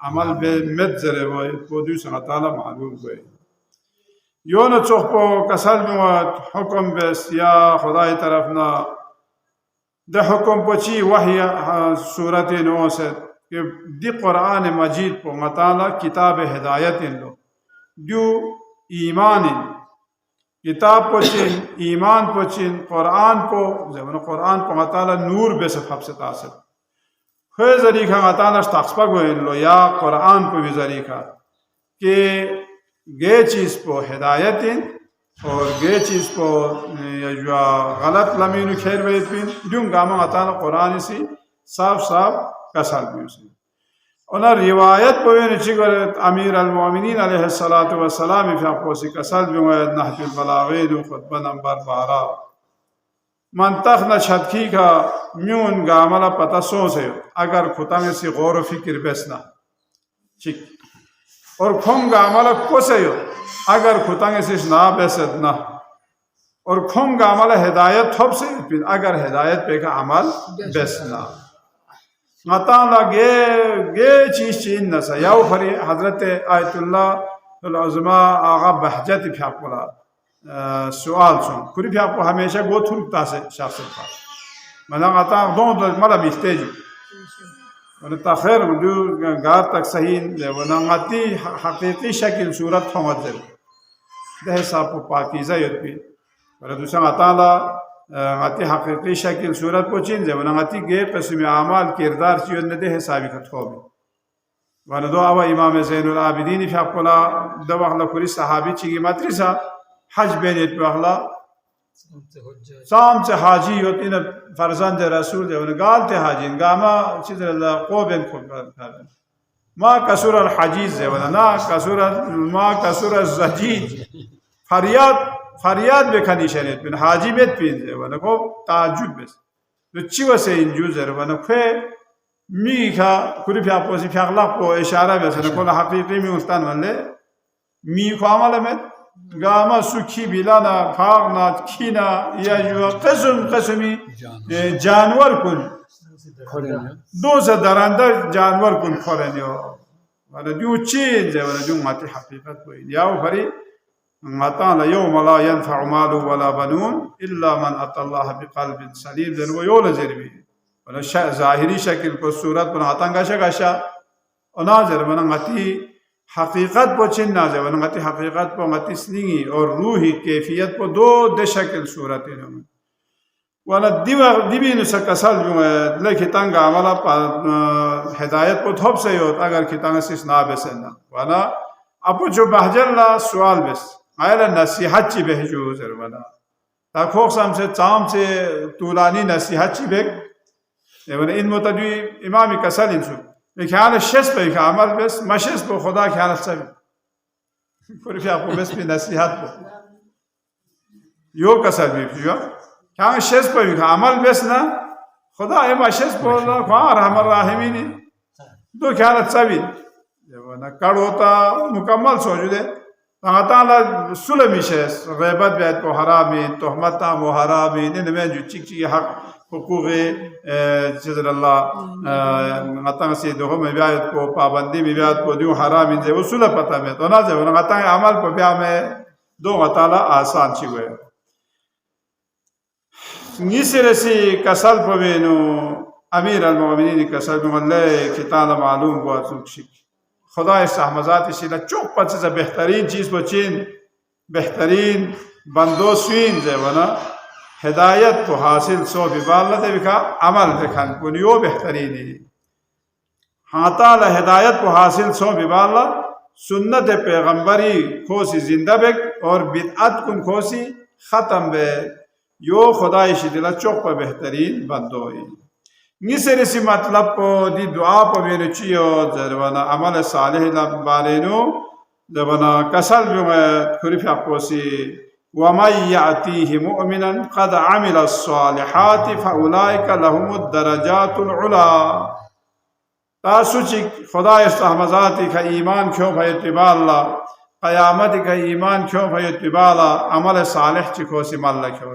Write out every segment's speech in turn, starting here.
عمل بمتزر ودوس تعالى معلوم بي يونا تشوفو كسل بموت حكم بس يا خداي طرفنا ده حكم بچی وحی صورت نوست کہ دی قرآن مجید پو مطالعہ کتاب ہدایت لو دیو ایمان کتاب پوچین ایمان پوچین قرآن پو زمن قرآن پو مطالعہ نور بے صفحب سے تاثر خواہ ذریقہ مطالعہ تقصبہ گوئن لو یا قرآن پو بھی ذریقہ کہ گے چیز پو ہدایت اور گے چیز کو جو غلط لمین خیر وید پین جون گاما عطانا قرآن سی صاف صاف کسال بیوسی اونا روایت پوین چیگر امیر المؤمنین علیہ السلام فی اقوسی کسال بیوید نحج البلاغین و خطبہ نمبر 12 منطق نشدکی کا میون گاملا پتا سو سے اگر خطا سی غور و فکر بیسنا چک اور کھنگ عمل کو سے اگر خطنگ سے نہ بیسد نہ اور کھنگ عمل ہدایت تھوب سے اگر ہدایت پہ کا عمل بیسنا مطان گے چیز چین نسا یاو فری حضرت آیت اللہ العظمہ آغا بحجت پھیاپولا سوال سن کری پھیاپو ہمیشہ گو تھرکتا سے شخص پا مطان آتاں دون ملا بیختے جو ونتاخر جو گار تک صحیح ونغتی حقیقی شکل صورت تھومت ده حساب پاکیزه یاد بی ولی دوستان عطالا غتی حقیقی شکل صورت پوچین زه ونغتی غیر قسم اعمال کردار چیز نده حسابی کتخوبی ولی دو آوا امام زین العابدین فی اقلا دو اخلا کری صحابی چیگی مدرسه حج بینید پی اخلا سام سے حاجی ہوتی نا فرزند رسول دے انہیں گالتے حاجی گاما چیز اللہ قوبین کو کرن ما کسور الحجیز دے نا کسور الزجیج فریاد بکنی شنید بین حاجی بیت پین دے نا کو تعجب بس تو چی وسے انجوز دے نا کھوے می کا کری پی اپوسی پی اخلاق کو اشارہ بس نا کل حقیقی می استان من لے می کو عمل میں گاما سوکی بیلانا پاغنا کینا یا جو قسمی جانور کن دو سے درنده جانور کن خورنیو ولی دیو چیز ہے ولی دیو ماتی حقیقت کوئی یاو فری مطانا یوم لا ينفع مال ولا بنون الا من اتى الله بقلب سلیم دن و یول زربی ولی ظاہری شکل کو صورت بنا آتنگا شکاشا انازر بنا ماتی حقیقت پو چن نازے ونغتی حقیقت پو غتی سنگی اور روحی کیفیت پو دو دے شکل صورتی نمی وانا دیبی نسا کسل جو لکی تنگ عملا پا ہدایت پو تھوب سے ہوت اگر کی تنگ سیس نا بسننا وانا اپو جو بحجر لا سوال بس آئیلا نصیحت چی بہجو زر وانا تا خوخصم سے چام سے طولانی نصیحت چی بہگ ان متدوی امامی کسل انسو خیال شس پہ عمل بس مشس پہ خدا خیال سب کوئی آپ کو بس پہ نصیحت پہ یو کسر بھی پیو خیال شس پہ عمل بس نا خدا اے مشس پہ خواہ رحم الراحمین دو خیال سب نا کڑ ہوتا مکمل سوچو دے اللہ تعالیٰ سلمی شس غیبت بیت کو حرامین تہمتا و حرامین ان میں جو چک چکی حق حقوق چیزر اللہ غطان سے دو میں بیعت کو پابندی میں بیعت کو دیو حرام انزے اصول پتہ میں تو نہ جو غطان عمل کو بیع میں دو غطالہ آسان چی ہوئے نیسر سی کسل پوینو امیر المؤمنین کسل پوینو کتالا معلوم ہوا سوکشک خدا استحمزات اسی لچوک پچھے سے بہترین چیز پچین بہترین بندو سوین زے ونا ہدایت کو حاصل سو بباللہ دے بکا عمل بکھن کنیو بہترینی ہاں تعالی ہدایت کو حاصل سو بباللہ سنت پیغمبری کھوسی زندہ بک اور بدعت کن کھوسی ختم بے یو خدای شدیلہ چوک پا بہترین بندوئی نیسر اسی مطلب کو دی دعا پا میرے چیو زروانا عمل صالح لبارینو زروانا کسل بیومت خریف اقوسی وَمَنْ يَعْتِيهِ مُؤْمِنًا قَدْ عَمِلَ الصَّالِحَاتِ فَأُولَئِكَ لَهُمُ الدَّرَجَاتُ الْعُلَىٰ تاسو چی خدا استحمزاتی کا ایمان کیوں بھائی اتباع اللہ قیامت کا ایمان کیوں بھائی اتباع اللہ عمل صالح چی کو سی مالا کیوں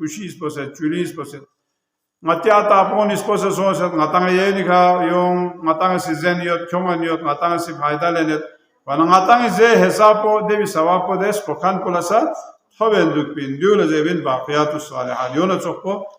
40% Ngatiata pon ispose so set ngatanga yenika yung ngatanga si zen yot chongan yot ngatanga si faida lenet wana ngatanga ze hesapo devi sawapo des pokan pulasa thoben dukpin diula zebin baqiyatus salihat yona chokpo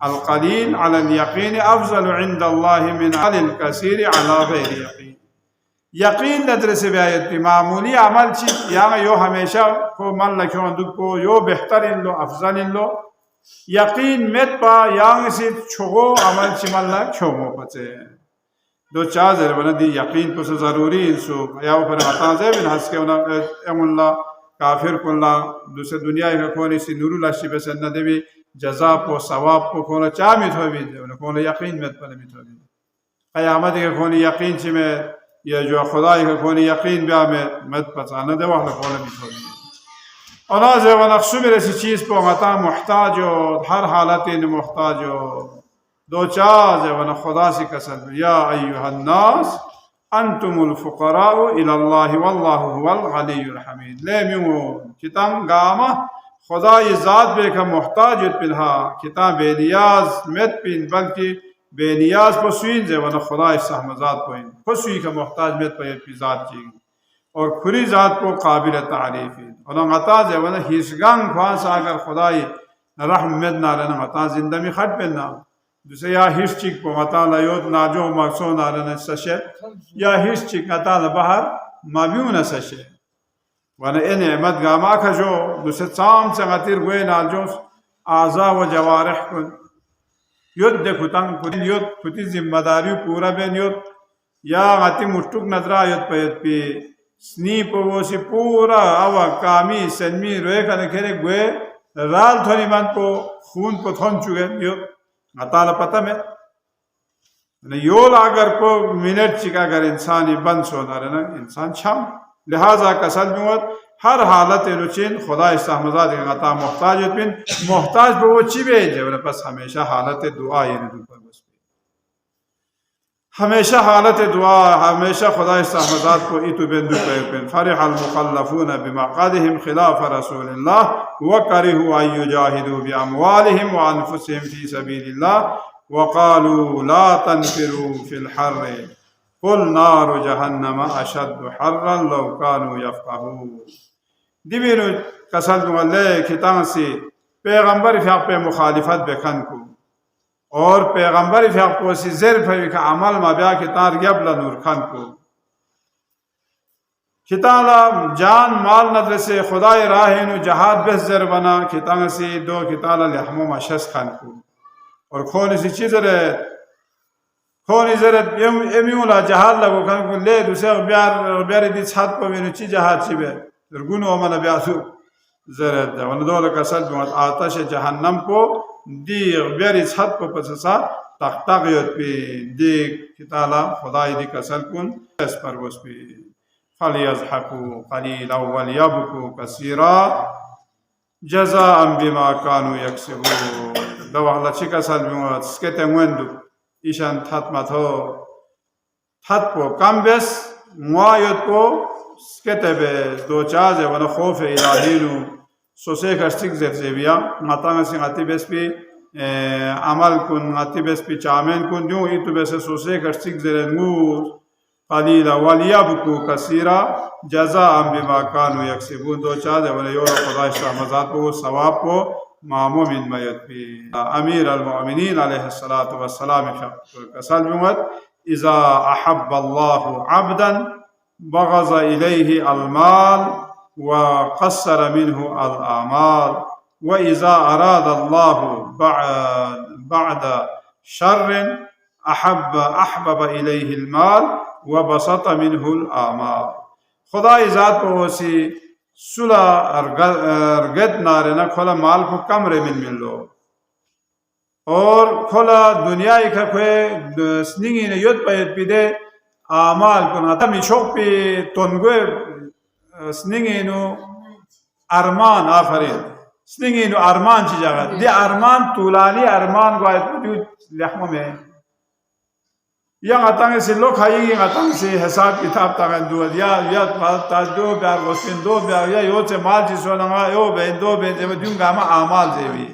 القلیل علی الیقین افضل عند الله من الکثیر علی غیر یقین. یقین در سے بیایت بھی معمولی عمل چی یا یو ہمیشہ کو من لکھوں دو کو یو بہترین لو افضل لو یقین مت پا یا سی چھگو عمل چی من لکھوں مو پچے دو چازر بنا دی یقین پس ضروری انسو یا وہ پر عطا زیبن حس کے ام اللہ کافر کو اللہ دوسرے دنیا کا کونی سی نور اللہ شی بس نہ دے جزا پو ثواب پو کونا چامیت ہو بھی دے کونا یقین مت پر میت ہو بھی قیامت کے کونی یقین چی میں یا جو خدای کا کونی یقین بیا میں مت پتانا دے وحلا کونا میت ہو بھی اور نازے ونقصو میرے سی چیز پو غطا محتاج ہو ہر حالت ان محتاج ہو دو چاز ون خدا سے قسم یا ایها الناس انتم الفقراء الى الله والله هو الغني الحميد لیمیون کتاب گاما خدای ذات بے کا محتاج پنہا کتاب بے نیاز مت پین بلکہ بے نیاز پسوین زے ون خدای سہم ذات پوین پسوی کا محتاج مت پہ ذات کی اور کھری ذات کو قابل تعریف اور عطا زے ون ہیسگان خواص اگر خدای رحمت نہ رنا عطا زندہ میں خط پنا دوسرے یا ہیس چیک پو مطالعہ یوت ناجو مقصون آرن سشے یا ہیس چیک مطالعہ بہر مابیون سشے وانا این اعمد گاما کھجو دوسرے چام سے غطیر گوئے نالجو آزا و جوارح کن یوت دے کتنگ کن یوت کتی ذمہ داری پورا بین یوت یا غطی مشتوک نظرہ یوت پیت پی سنی پو وسی پورا آوا کامی سنمی روئے کنکھرے گوئے رال تھونی من پو خون پو تھون چکے یوت تعالیٰ پتہ میں یول اگر کو منٹ چکا اگر انسانی بند سونا رہنا انسان چھم لہذا کسل میں ہر حالت رچین خدا استحمزاد کے غطا محتاج پن محتاج پہ وہ چی بیجے بس ہمیشہ حالت دعا یعنی پر بس ہمیشہ حالت دعا ہمیشہ خدا استحمزاد کو ایتو بندو پن فرح المخلفون بمقعدهم خلاف رسول اللہ وکرہوا ان یجاہدوا باموالهم وانفسهم فی سبیل اللہ وقالوا لا تنفروا فی الحر قل نار جہنم اشد حرا لو كانوا يفقهون دیبینو کسل دنگلے کتان سے پیغمبر فیق پہ مخالفت بکن کو اور پیغمبر فیق پوسی زیر پھوی کا عمل ما بیا کتان ریبلا نور کن کو کتانا جان مال ندرسے خدای راہینو جہاد بس زر بنا کتان سی دو کتانا لحمو مشس کن کو اور کھونی سی چیز رہے کھونی زرد امیولا جہاد لگو کن کو لے دوسرے بیاری دی چھت پو مینو چی جہاد چی بے درگونو امانا بیاسو زرد وندول کسل بیمت آتش جہنم کو دیغ بیاری چھت پو پسسا تختاقیت پی دیغ کتالا خدای دی کسل کن اس پر بس پی فَلْيَضْحَكُوا قَلِيلًا وَلْيَبْكُوا كَثِيرًا جَزَاءً بِمَا كَانُوا يَكْسِبُونَ دو اللہ چی کسل بیمت سکتے موندو ایشان تھت متو تھت پو کم بس موایت کو سکتے بس دو چازے ون خوف الہینو سوسے کشتک زیر زیبیا مطانگ سی غطی بس پی عمل کن غطی بس پی چامین کن دیوں ایتو بس سوسے کشتک زیر نور قلیلا ولیبکو کثیرا جزاء بما کانوا یکسبون دو چازے ون یور خدا شہمزاد کو ثواب کو مامو من میت پی امیر المؤمنین علیہ السلام کسال بیمت اذا احب اللہ عبدا بغض الیہ المال وقصر منه الاعمال واذا اراد اللہ بعد شر احبب الیہ المال وبسط منه الاعمال خدا ذات کو اسی سلا ارگت نارنا کھولا مال کو کم رے من لو اور کھولا دنیا کا کوئی سنگی نے یوت پیت پی دے آمال کو ناتا می شوق پی تنگوے سنگی نو ارمان آفرین سنگی نو ارمان چی جاگا دی ارمان طولانی ارمان کو آیت کو دیو لحمہ میں یا غطانگ سے لوگ کھائی گی غطانگ سے حساب کتاب تاگن دو یا تاج دو بیار غسین دو بیار یا یو چے مال چی سونگا you been do been Dev Devan Gama آمال زیوی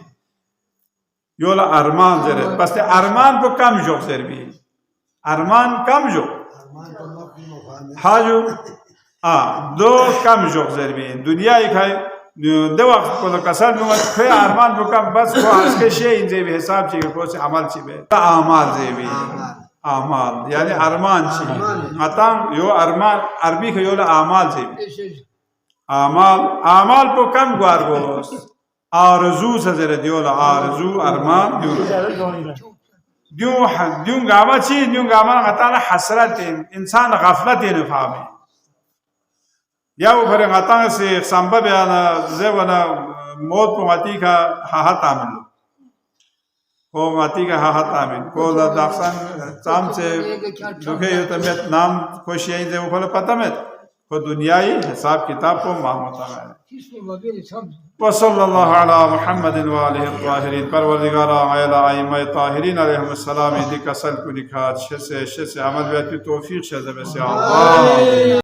یولا ارمان زیرے بس تے ارمان کو کم جوک زیر بھی ارمان کم جوک ہاں جو دو کم جوک زیر بھی دنیا ایک ہے دو وقت کو کسر نو خو ارمان بکم بس کو اس کے شی ان زی حساب چی کو سے عمل چی به اعمال زی وی اعمال یعنی ارمان چی متام یو ارمان عربی کو یو اعمال زی اعمال کو کم گوار گوس آرزو سزر دیولا آرزو ارمان دیو گاما چی دیو گاما غتانا حسرت انسان غفلت نه فهمه یا وہ پھر غتان سے سبب انا زونا موت کو غتی کا ہا تعامل کو غتی کا ہا تعامل کو داخسان تام سے دکھے تمت نام خوشی دے وہ پتہ میں کو دنیائی حساب کتاب کو معموتا ہے وصلی اللہ علی محمد و آلہ الطاہرین پروردگار اعلی ائمہ طاہرین علیہم السلام دی کسل کو نکات شس عمل بیت توفیق شذ بس یا اللہ